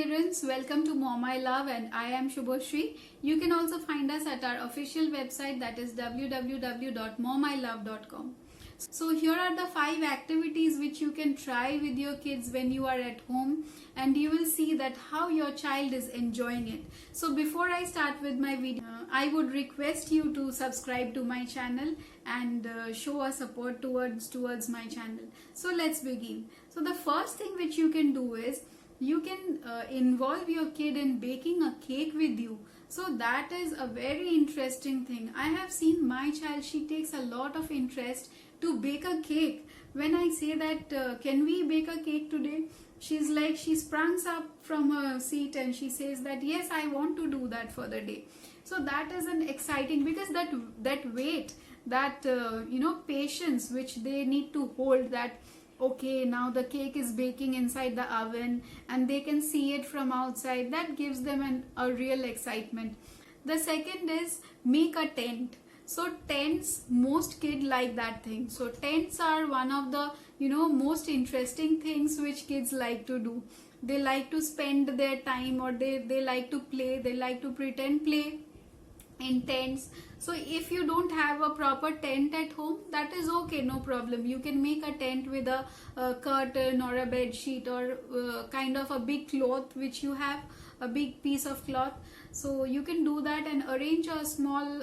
parents, welcome to Mom I Love and I am Shubhoshri. You can also find us at our official website, that is www.momilove.com. So here are the 5 activities which you can try with your kids when you are at home, and you will see that how your child is enjoying it. So before I start with my video, I would request you to subscribe to my channel and show a support towards my channel. So let's begin. So the first thing which you can do is you can involve your kid in baking a cake with you. So that is a very interesting thing. I have seen my child, she takes a lot of interest to bake a cake. When I say that can we bake a cake today, she's like, she springs up from her seat and she says that yes, I want to do that for the day. So that is an exciting, because that weight, that patience which they need to hold, that okay, now the cake is baking inside the oven and they can see it from outside, that gives them a real excitement. The second is make a tent. So tents, most kids like that thing. So tents are one of the most interesting things which kids like to do. They like to spend their time, or they like to play, they like to pretend play in tents. So if you don't have a proper tent at home, that is okay, no problem. You can make a tent with a curtain or a bed sheet, or kind of a big cloth which you have, a big piece of cloth. So you can do that and arrange a small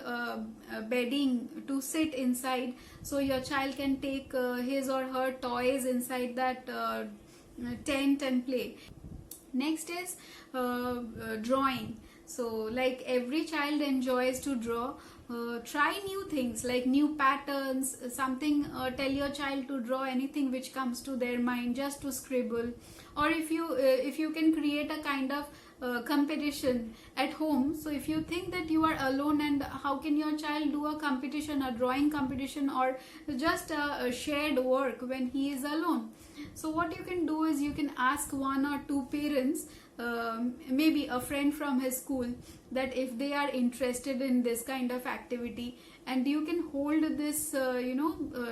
bedding to sit inside, so your child can take his or her toys inside that tent and play. Next is drawing. So like every child enjoys to draw. Try new things like new patterns, something. Tell your child to draw anything which comes to their mind, just to scribble. Or if you can create a kind of competition at home. So if you think that you are alone, and how can your child do a competition, a drawing competition, or just a shared work when he is alone? So what you can do is you can ask 1 or 2 parents, maybe a friend from his school, that if they are interested in this kind of activity, and you can hold this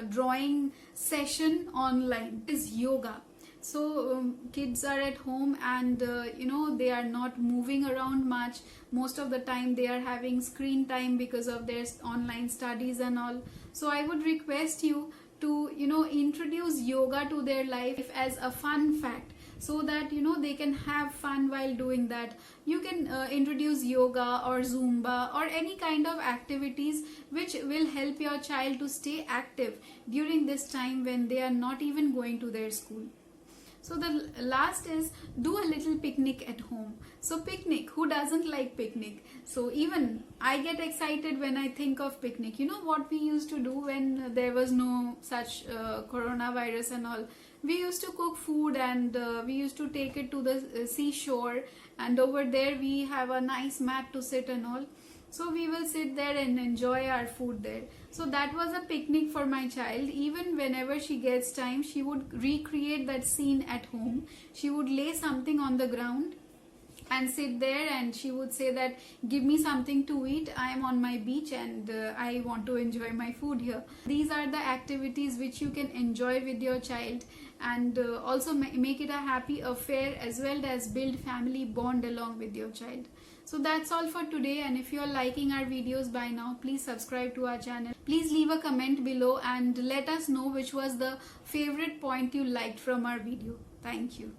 drawing session online. Is yoga. So kids are at home and they are not moving around much. Most of the time they are having screen time because of their online studies and all. So I would request you to introduce yoga to their life as a fun fact, so that they can have fun while doing that. You can introduce yoga or Zumba or any kind of activities which will help your child to stay active during this time when they are not even going to their school. So the last is do a little picnic at home. So picnic, who doesn't like picnic? So even I get excited when I think of picnic. You know what we used to do when there was no such coronavirus and all? We used to cook food, and we used to take it to the seashore, and over there we have a nice mat to sit and all. So we will sit there and enjoy our food there. So that was a picnic for my child. Even whenever she gets time, she would recreate that scene at home. She would lay something on the ground and sit there, and she would say that give me something to eat, I am on my beach and I want to enjoy my food here. These are the activities which you can enjoy with your child, and also make it a happy affair, as well as build family bond along with your child. So that's all for today, and if you are liking our videos by now, please subscribe to our channel. Please leave a comment below and let us know which was the favorite point you liked from our video. Thank you.